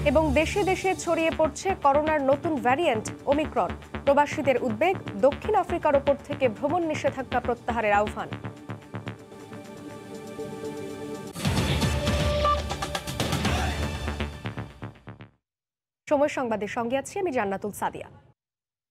এবং দেশে দেশে ছড়িয়ে পড়ছে করোনার নতুন ভ্যারিয়েন্ট ওমিক্রন। প্রবাসীদের উদ্বেগ, দক্ষিণ আফ্রিকার ওপর থেকে ভ্রমণ নিষেধাজ্ঞা প্রত্যাহারের আহ্বান। সময় সংবাদের সঙ্গে আছি আমি জান্নাতুল সাদিয়া।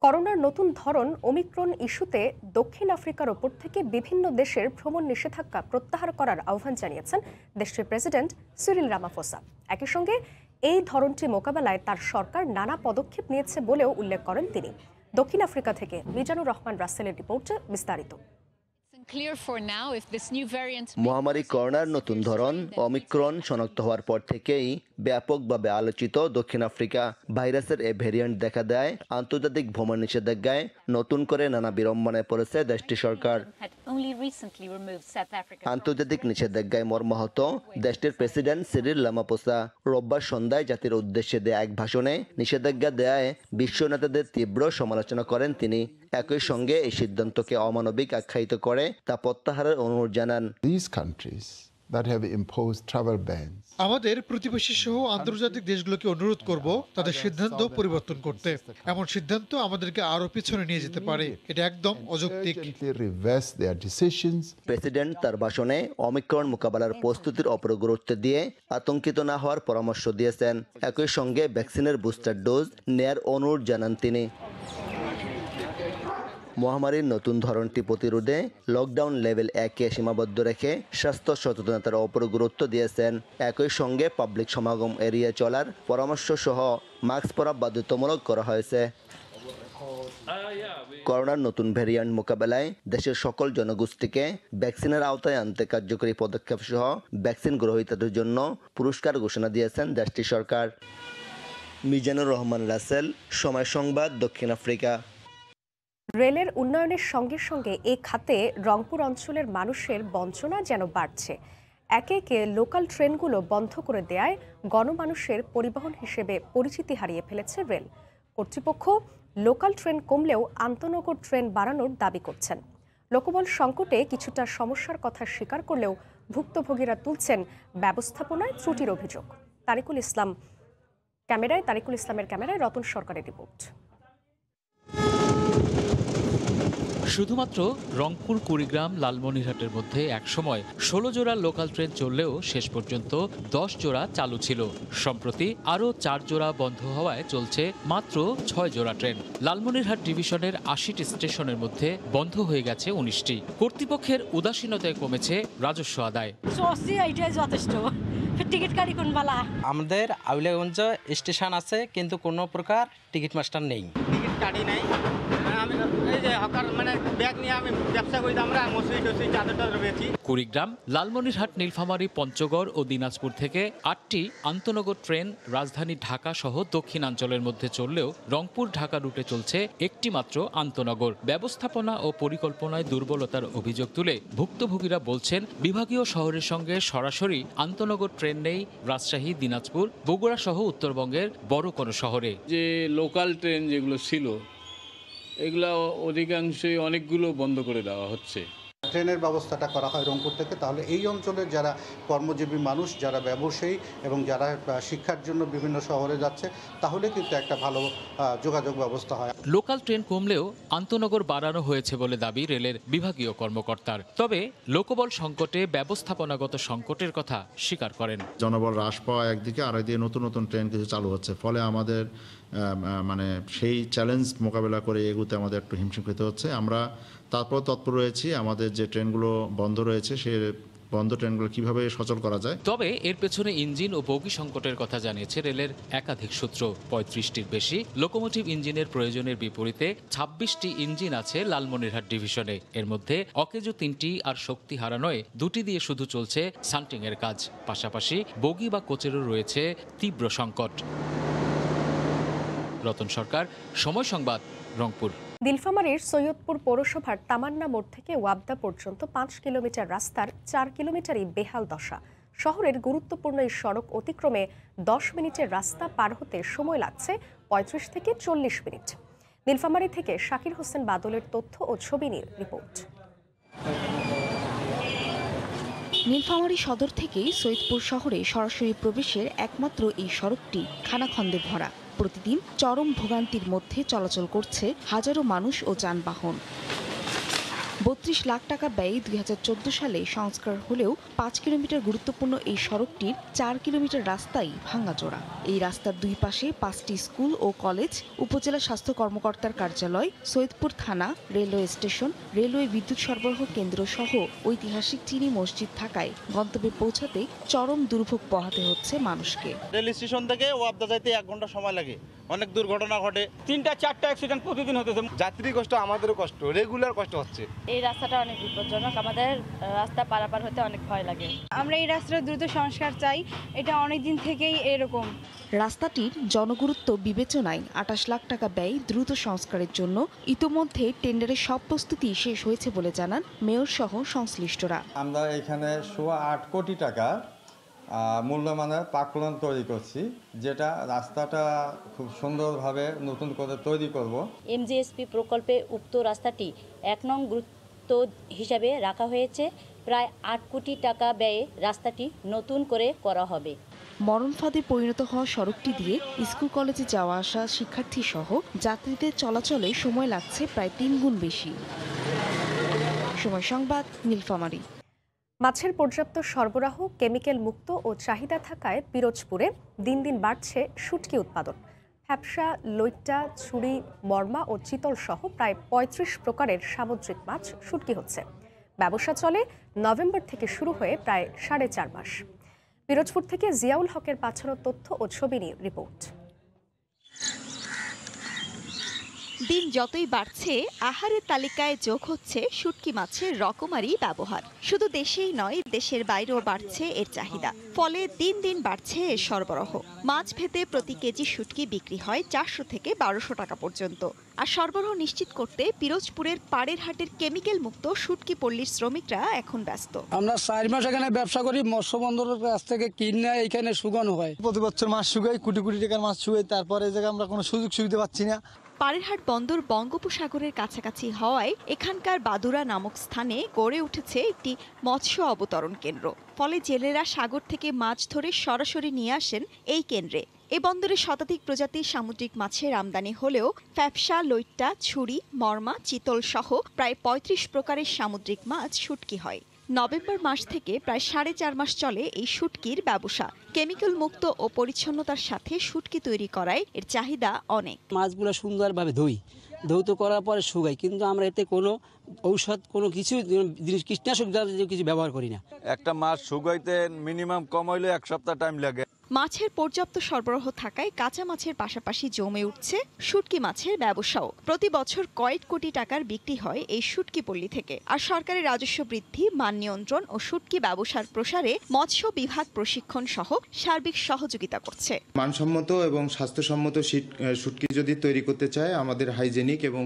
করোনার নতুন ধরন ওমিক্রন ইস্যুতে দক্ষিণ আফ্রিকার ওপর থেকে বিভিন্ন দেশের ভ্রমণ নিষেধাজ্ঞা প্রত্যাহার করার আহ্বান জানিয়েছেন দেশটির প্রেসিডেন্ট সিরিল রামাফোসা। একই সঙ্গে এই ধরনটি মোকাবেলায় তার সরকার নানা পদক্ষেপ নিয়েছে বলেও উল্লেখ করেন তিনি। দক্ষিণ আফ্রিকা থেকে মিজানুর রহমান রাসেলের রিপোর্টে বিস্তারিত। মহামারী করোনার নতুন ধরন ওমিক্রন শনাক্ত হওয়ার পর থেকেই ব্যাপকভাবে আলোচিত দক্ষিণ আফ্রিকা ভাইরাসের এ ভ্যারিয়েন্ট দেখা দেয় আন্তর্জাতিক ভ্রমণ নিষেধাজ্ঞায় নতুন করে নানা বিড়ম্বনায় পড়েছে দেশটির সরকার। আন্তর্জাতিক নিষেধাজ্ঞায় মর্মাহত দেশটির প্রেসিডেন্ট সিরিল রামাফোসা রোববার সন্ধ্যায় জাতির উদ্দেশ্যে দেয়া এক ভাষণে নিষেধাজ্ঞা দেয়ায় বিশ্ব নেতাদের তীব্র সমালোচনা করেন তিনি। একই সঙ্গে এই সিদ্ধান্তকে অমানবিক আখ্যায়িত করে তা প্রত্যাহারের অনুরোধ জানান। আমাদের প্রতিবেশী সহ আন্তর্জাতিক দেশগুলোকে অনুরোধ করব তাদের সিদ্ধান্ত পরিবর্তন করতে। এমন সিদ্ধান্ত আমাদেরকে আরো পিছনে নিয়ে যেতে পারে, এটা একদম অযৌক্তিক। প্রেসিডেন্ট তার ভাষণে ওমিক্রন মোকাবেলার প্রস্তুতির ওপর গুরুত্ব দিয়ে আতঙ্কিত না হওয়ার পরামর্শ দিয়েছেন। একই সঙ্গে ভ্যাকসিনের বুস্টার ডোজ নেয়ার অনুরোধ জানান তিনি। মহামারীর নতুন ধরনটি প্রতিরোধে লকডাউন লেভেল 1-এ সীমাবদ্ধ রেখে স্বাস্থ্য সচেতনতার ওপর গুরুত্ব দিয়েছেন। একই সঙ্গে পাবলিক সমাগম এড়িয়ে চলার পরামর্শ সহ মাস্ক পরা বাধ্যতামূলক করা হয়েছে। করোনার নতুন ভ্যারিয়েন্ট মোকাবেলায় দেশের সকল জনগোষ্ঠীকে ভ্যাকসিনের আওতায় আনতে কার্যকরী পদক্ষেপ সহ ভ্যাকসিন গ্রহীতাদের জন্য পুরস্কার ঘোষণা দিয়েছেন দেশটির সরকার। মিজানুর রহমান রাসেল, সময় সংবাদ, দক্ষিণ আফ্রিকা। রেলের উন্নয়নের সঙ্গে সঙ্গে এ খাতে রংপুর অঞ্চলের মানুষের বঞ্চনা যেন বাড়ছে। একে একে লোকাল ট্রেনগুলো বন্ধ করে দেয়ায় গণমানুষের পরিবহন হিসেবে পরিচিতি হারিয়ে ফেলেছে রেল কর্তৃপক্ষ। লোকাল ট্রেন কমলেও আন্তনগর ট্রেন বাড়ানোর দাবি করছেন। লোকবল সংকটে কিছুটা সমস্যার কথা স্বীকার করলেও ভুক্তভোগীরা তুলছেন ব্যবস্থাপনায় ত্রুটির অভিযোগ। তারিকুল ইসলামের ক্যামেরায় রতন সরকারের রিপোর্ট। শুধুমাত্র রংপুর, কুড়িগ্রাম, লালমনিরহাটের মধ্যে একসময় 16 জোড়া লোকাল ট্রেন চললেও শেষ পর্যন্ত 10 জোড়া চালু ছিল। সম্প্রতি আরও 4 জোড়া বন্ধ হওয়ায় চলছে মাত্র 6 জোড়া ট্রেন। লালমনিরহাট ডিভিশনের 80টি স্টেশনের মধ্যে বন্ধ হয়ে গেছে 19টি। কর্তৃপক্ষের উদাসীনতায় কমেছে রাজস্ব আদায়। আমাদের আউলিয়াগঞ্জ স্টেশন আছে, কিন্তু কোনো প্রকার টিকিট মাস্টার নেই। টিকিট কাটি নাই। কুড়িগ্রাম, লালমনিরহাট, নীলফামারী, পঞ্চগড় ও দিনাজপুর থেকে 8টি আন্তনগর ট্রেন রাজধানী ঢাকা সহ দক্ষিণাঞ্চলের মধ্যে চললেও রংপুর ঢাকা রুটে চলছে একটি মাত্র আন্তনগর। ব্যবস্থাপনা ও পরিকল্পনায় দুর্বলতার অভিযোগ তুলে ভুক্তভোগীরা বলছেন, বিভাগীয় শহরের সঙ্গে সরাসরি আন্তনগর ট্রেন নেই রাজশাহী, দিনাজপুর, বগুড়া সহ উত্তরবঙ্গের বড় কোনো শহরে। যে লোকাল ট্রেন যেগুলো ছিল এগুলো অধিকাংশই অনেকগুলো বন্ধ করে দেওয়া হচ্ছে। ট্রেনের ব্যবস্থাটা করা হয় রংপুর থেকে, তাহলে এই অঞ্চলের যারা কর্মজীবী মানুষ, যারা ব্যবসায়ী এবং যারা শিক্ষার জন্য বিভিন্ন শহরে যাচ্ছে, তাহলে কিন্তু একটা ভালো যোগাযোগ ব্যবস্থা হয়। লোকাল ট্রেন কমলেও আন্তনগর বাড়ানো হয়েছে বলে দাবি রেলের বিভাগীয় কর্মকর্তার। তবে লোকবল সংকটে ব্যবস্থাপনাগত সংকটের কথা স্বীকার করেন। জনবল হ্রাস পাওয়া একদিকে, আর একদিকে নতুন নতুন ট্রেন কিছু চালু হচ্ছে, ফলে আমাদের সেই চ্যালেঞ্জ মোকাবেলা করে এগুতে আমাদের একটু হিমশিম খেতে হচ্ছে। আমরা তারপর তৎপর রয়েছি আমাদের যে ট্রেনগুলো বন্ধ রয়েছে সে বন্ধ ট্রেনগুলো কিভাবে সচল করা যায়। তবে এর পেছনে ইঞ্জিন ও বগি সংকটের কথা জানিয়েছে রেলের একাধিক সূত্র। 35টির বেশি লোকোমোটিভ ইঞ্জিনের প্রয়োজনের বিপরীতে 26টি ইঞ্জিন আছে লালমনিরহাট ডিভিশনে। এর মধ্যে অকেজো 3টি আর শক্তি হারানোয় 2টি দিয়ে শুধু চলছে সান্টিং এর কাজ। পাশাপাশি বগি বা কোচেরও রয়েছে তীব্র সংকট। রতন সরকার, সময় সংবাদ, রংপুর। নীলফামারীর সৈয়দপুর পৌরসভার তামান্না মোড় থেকে ওয়াবদা পর্যন্ত 5 কিলোমিটার রাস্তার 4 কিলোমিটারই বেহাল দশা। শহরের গুরুত্বপূর্ণ এই সড়ক অতিক্রমে 10 মিনিটের রাস্তা পার হতে সময় লাগছে 35 থেকে 40 মিনিট। নীলফামারী থেকে শাকির হোসেন বাদলের তথ্য ও ছবি নিয়ে রিপোর্ট। নীলফামারী সদর থেকেই সৈয়দপুর শহরে সরাসরি প্রবেশের একমাত্র এই সড়কটি খানাখন্দে ভরা। প্রতিদিন চরম ভোগান্তির মধ্যে চলাচল করছে হাজারো মানুষ ও যানবাহন। ৩২ লাখ টাকা ব্যয়ে ২০১৪ সালে সংস্কার হলেও ৫ কিলোমিটার গুরুত্বপূর্ণ এই সড়কটির ৪ কিলোমিটার রাস্তাই ভাঙাচোরা। এই রাস্তার দুই পাশে ৫টি স্কুল ও কলেজ, উপজেলা স্বাস্থ্য কর্মকর্তার কার্যালয়, সৈয়দপুর থানা, রেলওয়ে স্টেশন, রেলওয়ে বিদ্যুৎ সরবরাহ কেন্দ্র সহ ঐতিহাসিক চিনি মসজিদ থাকায় গন্তব্যে পৌঁছাতে চরম দুর্ভোগ পোহাতে হচ্ছে মানুষকে। রেল স্টেশন থেকে ওয়াবদা যাইতে 1 ঘন্টা সময় লাগে। অনেক দুর্ঘটনা ঘটে, 3-4টা অ্যাক্সিডেন্ট প্রতিদিন হতেছে। যাত্রী কষ্ট, আমাদেরও কষ্ট, রেগুলার কষ্ট হচ্ছে। এই রাস্তাটা অনেক বিপজ্জনক, আমাদের রাস্তা পারাপার হতে অনেক ভয় লাগে। আমরা এই রাস্তার দ্রুত সংস্কার চাই, এটা অনেক দিন থেকেই এরকম। রাস্তাটির জনগুরুত্ব বিবেচনায় ২৮ লাখ টাকা ব্যয় দ্রুত সংস্কারের জন্য ইতোমধ্যে টেন্ডারের সব প্রস্তুতি শেষ হয়েছে বলে জানান মেয়র সহ সংশ্লিষ্টরা। আমরা এখানে ৮ কোটি টাকা মূল্যমানের পাকলন তৈরি করছি, যেটা রাস্তাটা খুব সুন্দরভাবে নতুন করে তৈরি করব। এমজিএসপি প্রকল্পে উক্ত রাস্তাটি ১ নং গুরুত্ব হিসাবে রাখা হয়েছে। প্রায় ৮ কোটি টাকা ব্যয়ে রাস্তাটি নতুন করে করা হবে। মরণ ফাঁদে পরিণত হওয়া সড়কটি দিয়ে স্কুল কলেজে যাওয়া আসা শিক্ষার্থী সহ যাত্রীদের চলাচলে সময় লাগছে প্রায় ৩ গুণ বেশি। সময় সংবাদ, নীলফামারী। মাছের পর্যাপ্ত সরবরাহ, কেমিক্যাল মুক্ত ও চাহিদা থাকায় পিরোজপুরে দিন দিন বাড়ছে শুটকি উৎপাদন। ফ্যাপসা, লইট্টা, ছুরি, মরমা ও চিতল সহ প্রায় ৩৫ প্রকারের সামুদ্রিক মাছ শুটকি হচ্ছে। ব্যবসা চলে নভেম্বর থেকে শুরু হয়ে প্রায় ৪.৫ মাস। পিরোজপুর থেকে জিয়াউল হকের পাঠানো তথ্য ও ছবি নিয়ে রিপোর্ট। দিন যতই বাড়ছে আহারের তালিকায় যোগ হচ্ছে শুটকি মাছের রকমারি ব্যবহার। শুধু দেশেই নয়, দেশের বাইরেও বাড়ছে এর চাহিদা। ফলে দিন দিন বাড়ছে এর সরবরাহ। মাছ ভেদে প্রতি কেজি শুটকি বিক্রি হয় ৪০০ থেকে ১২০০ টাকা পর্যন্ত। আর সরবরাহ নিশ্চিত করতে পিরোজপুরের পাড়ের হাটের কেমিক্যাল মুক্ত শুটকি পল্লীর শ্রমিকরা এখন ব্যস্ত। আমরা ৪ মাস এখানে ব্যবসা করি, মৎস্য বন্দরের কাছ থেকে কিনে এখানে শুকানো হয়। প্রতি বছর মাছ শুকাই, কোটি কোটি টাকার মাছ শুকাই, তারপরে এই জায়গায় আমরা কোনো সুযোগ সুবিধা পাচ্ছি না। পাড়েরহাট বন্দর বঙ্গোপসাগরের কাছাকাছি হওয়ায় এখানকার বাদুরা নামক স্থানে গড়ে উঠেছে একটি মৎস্য অবতরণ কেন্দ্র। ফলে জেলেরা সাগর থেকে মাছ ধরে সরাসরি নিয়ে আসেন এই কেন্দ্রে। এ বন্দরে শতাধিক প্রজাতির সামুদ্রিক মাছের আমদানি হলেও ফ্যাপসা, লইট্টা, ছুরি, মরমা, চিতল সহ প্রায় ৩৫ প্রকারের সামুদ্রিক মাছ শুটকি হয়। নভেম্বর মাস থেকে প্রায় ৪.৫ মাস চলে এই শুটকির ব্যবসা। কেমিক্যাল মুক্ত ও পরিচ্ছন্নতার সাথে শুটকি তৈরি করায় এর চাহিদা অনেক। মাছগুলো সুন্দরভাবে ধৌত করার পরে শুকাই, কিন্তু আমরা এতে কোনো ঔষধ, কোনো কিছু কীটনাশক কিছু ব্যবহার করি না। একটা মাছ শুকাইতে মিনিমাম কম হইলে 1 সপ্তাহ টাইম লাগে। মাছের পর্যাপ্ত সরবরাহ থাকায় কাঁচা মাছের পাশাপাশি জমে উঠছে শুটকি মাছের ব্যবসাও। প্রতি বছর কয়েক কোটি টাকার বিক্রি হয় এই শুটকি পল্লী থেকে। আর সরকারের রাজস্ব বৃদ্ধি, মান নিয়ন্ত্রণ ও শুটকি ব্যবসার প্রসারে মৎস্য বিভাগ প্রশিক্ষণ সহ সার্বিক সহযোগিতা করছে। মানসম্মত এবং স্বাস্থ্যসম্মত শুটকি যদি তৈরি করতে চায়, আমাদের হাইজেনিক এবং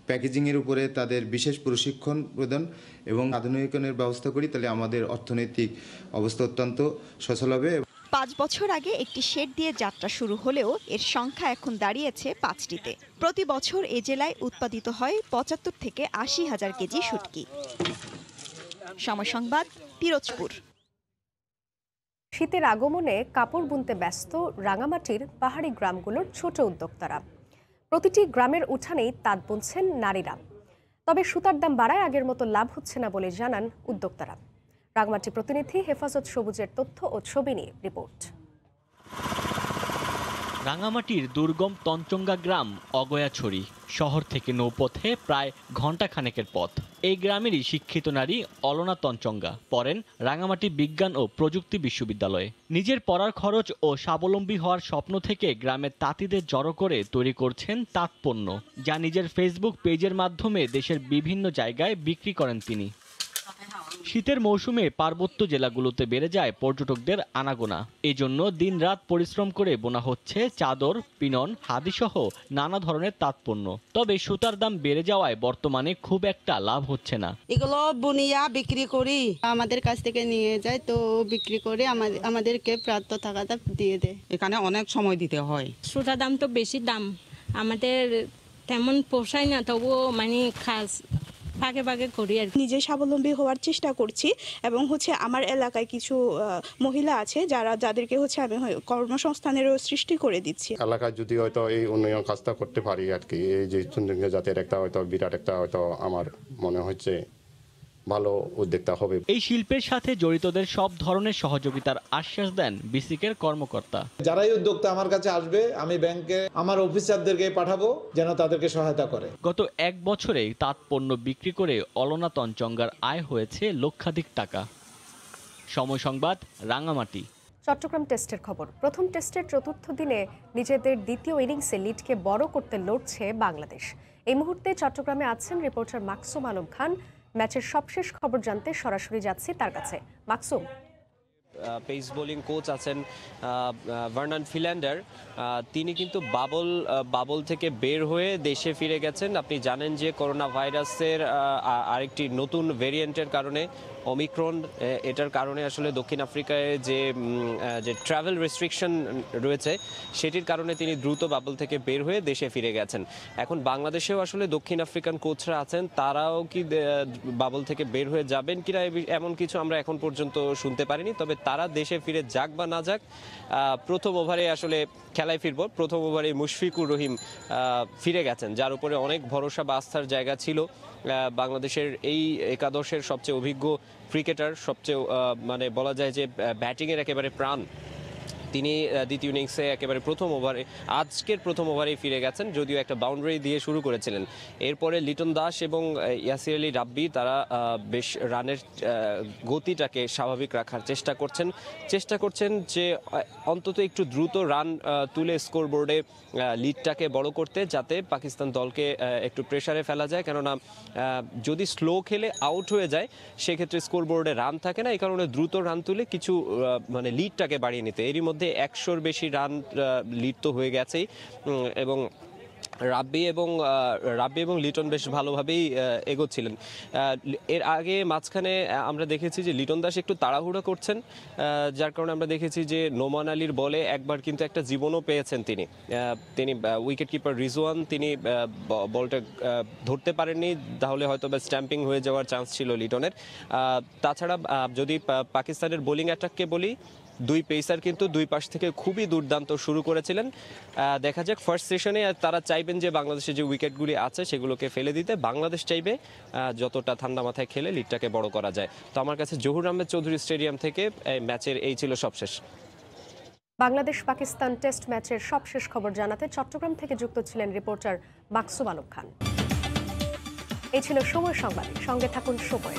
প্যাকেজিংয়ের উপরে তাদের বিশেষ প্রশিক্ষণ প্রদান এবং আধুনিকরণের ব্যবস্থা করি, তাহলে আমাদের অর্থনৈতিক অবস্থা অত্যন্ত সচল হবে। ৫ বছর আগে একটি শেড দিয়ে যাত্রা শুরু হলেও এর সংখ্যা এখন দাঁড়িয়েছে ৫টিতে। প্রতি বছর এ জেলায় উৎপাদিত হয় ৭৫ থেকে ৮০ হাজার কেজি শুটকি। সময় সংবাদ, পিরোজপুর। শীতের আগমনে কাপড় বুনতে ব্যস্ত রাঙামাটির পাহাড়ি গ্রামগুলোর ছোট উদ্যোক্তারা। প্রতিটি গ্রামের উঠানেই তাঁত বুনছেন নারীরা। তবে সুতার দাম বাড়ায় আগের মতো লাভ হচ্ছে না বলে জানান উদ্যোক্তারা। রাঙামাটি প্রতিনিধি হেফাজত সবুজের তথ্য ও ছবি নিয়ে রিপোর্ট। রাঙামাটির দুর্গম তঞ্চঙ্গা গ্রাম অগয়াছড়ি শহর থেকে নৌপথে প্রায় ঘণ্টাখানেকের পথ। এই গ্রামেরই শিক্ষিত নারী অলনা তঞ্চঙ্গা পড়েন রাঙামাটি বিজ্ঞান ও প্রযুক্তি বিশ্ববিদ্যালয়ে। নিজের পড়ার খরচ ও স্বাবলম্বী হওয়ার স্বপ্ন থেকে গ্রামের তাঁতিদের জড়ো করে তৈরি করছেন তাঁত পণ্য, যা নিজের ফেসবুক পেজের মাধ্যমে দেশের বিভিন্ন জায়গায় বিক্রি করেন তিনি। শীতের মৌসুমে পার্বত্য জেলাগুলোতে বেড়ে যায় পর্যটকদের আনাগোনা। এজন্য দিনরাত পরিশ্রম করে বোনা হচ্ছে চাদর, পিনন, হাদিসহ নানা ধরনের তাঁতপণ্য। তবে সুতার দাম বেড়ে যাওয়ায় বর্তমানে খুব একটা লাভ হচ্ছে না। এগুলো বুনিয়া বিক্রি করি, আমাদের কাছ থেকে নিয়ে যায়, তো বিক্রি করে আমাদেরকে প্রাপ্ত টাকাটা দিয়ে দেয়। এখানে অনেক সময় দিতে হয়। সুতার দাম তো বেশি দাম, আমাদের তেমন পোষায় না, তবুও মানে ভাগে ভাগে করি আর নিজে স্বাবলম্বী হওয়ার চেষ্টা করছি এবং আমার এলাকায় কিছু মহিলা আছে যাদেরকে আমি কর্মসংস্থানেরও সৃষ্টি করে দিচ্ছি। এলাকায় যদি হয়তো এই উন্নয়ন কাজটা করতে পারি আর কি, এই যে চুনডাঙ্গা জাতের একটা হয়তো বিরাট একটা হয়তো আমার মনে হচ্ছে ভালো উদ্যোক্তা হবে। এই শিল্পের সাথে জড়িতদের সব ধরনের সহযোগিতার আশ্বাস দেন বিসিকের কর্মকর্তা। যারাই উদ্যোক্তা আমার কাছে আসবে, আমি ব্যাংকে আমার অফিসারদেরকে পাঠাবো যেন তাদেরকে সহায়তা করে। গত 1 বছরে তাঁত পণ্য বিক্রি করে অলনা তঞ্চঙ্গার আয় হয়েছে লক্ষাধিক টাকা। সময় সংবাদ, রাঙামাটি। চট্টগ্রাম টেস্টের খবর। প্রথম টেস্টের চতুর্থ দিনে নিজেদের দ্বিতীয় ইনিংসে লিডকে বড় করতে লড়ছে বাংলাদেশ। এই মুহূর্তে চট্টগ্রামে আছেন রিপোর্টার মাকসুম আলম খান। ম্যাচের সবশেষ খবর জানতে সরাসরি যাচ্ছি তার কাছে। মাকসুম, পেস বোলিং কোচ আছেন ভার্নান ফিল্যান্ডার, তিনি কিন্তু বাবল থেকে বের হয়ে দেশে ফিরে গেছেন। আপনি জানেন যে করোনা ভাইরাসের আরেকটি নতুন ভেরিয়েন্টের কারণে, ওমিক্রন, এটার কারণে আসলে দক্ষিণ আফ্রিকায় যে ট্রাভেল রেস্ট্রিকশন রয়েছে সেটির কারণে তিনি দ্রুত বাবল থেকে বের হয়ে দেশে ফিরে গেছেন। এখন বাংলাদেশেও আসলে দক্ষিণ আফ্রিকান কোচরা আছেন, তারাও কি বাবল থেকে বের হয়ে যাবেন কিনা এমন কিছু আমরা এখন পর্যন্ত শুনতে পারিনি। তবে তারা দেশে ফিরে যাক বা না যাক, প্রথম ওভারে আসলে খেলায় ফিরব। প্রথম ওভারে মুশফিকুর রহিম ফিরে গেছেন, যার উপরে অনেক ভরসা বা আস্থার জায়গা ছিল। বাংলাদেশের এই একাদশের সবচেয়ে অভিজ্ঞ ক্রিকেটার, সবচেয়ে বলা যায় যে ব্যাটিংয়ের একেবারে প্রাণ, তিনি দ্বিতীয় ইনিংসে একেবারে আজকের প্রথম ওভারেই ফিরে গেছেন, যদিও একটা বাউন্ডারি দিয়ে শুরু করেছিলেন। এরপরে লিটন দাস এবং ইয়াসির আলী রাব্বি তারা বেশ রানের গতিটাকে স্বাভাবিক রাখার চেষ্টা করছেন যে অন্তত একটু দ্রুত রান তুলে স্কোরবোর্ডে লিডটাকে বড় করতে, যাতে পাকিস্তান দলকে একটু প্রেসারে ফেলা যায়। কেননা যদি স্লো খেলে আউট হয়ে যায় সেক্ষেত্রে স্কোরবোর্ডে রান থাকে না, এই কারণে দ্রুত রান তুলে কিছু লিডটাকে বাড়িয়ে নিতে। এরই মধ্যে 100-র বেশি রান লিড তো হয়ে গেছেই, এবং রাব্বি এবং লিটন বেশ ভালোভাবেই এগোচ্ছিলেন। এর আগে মাঝখানে আমরা দেখেছি যে লিটন দাস একটু তাড়াহুড়ো করছেন, যার কারণে আমরা দেখেছি যে নোমান আলীর বলে একবার কিন্তু একটা জীবনও পেয়েছেন তিনি উইকেট কিপার রিজওয়ান, তিনি বলটা ধরতে পারেননি, তাহলে হয়তো বা স্ট্যাম্পিং হয়ে যাওয়ার চান্স ছিল লিটনের। তাছাড়া যদি পাকিস্তানের বোলিং অ্যাটাককে বলি, দুই পেসার কিন্তু দুই পাশ থেকে খুবই দুর্দান্ত শুরু করেছিলেন। দেখা যাক ফার্স্ট সেশনে তারা চাইবেন যে বাংলাদেশে যে উইকেটগুলি আছে সেগুলোকে ফেলে দিতে। বাংলাদেশ চাইবে যতটা ঠান্ডা মাথায় খেলে লিডটাকে বড় করা যায়। তো আমার কাছে জহুর আহমেদ চৌধুরী স্টেডিয়াম থেকে ম্যাচের এই ছিল সবশেষ। বাংলাদেশ পাকিস্তান টেস্ট ম্যাচের সবশেষ খবর জানাতে চট্টগ্রাম থেকে যুক্ত ছিলেন রিপোর্টার মাকসুম আলম খান। এই ছিল সময় সংবাদ, সঙ্গে থাকুন সময়।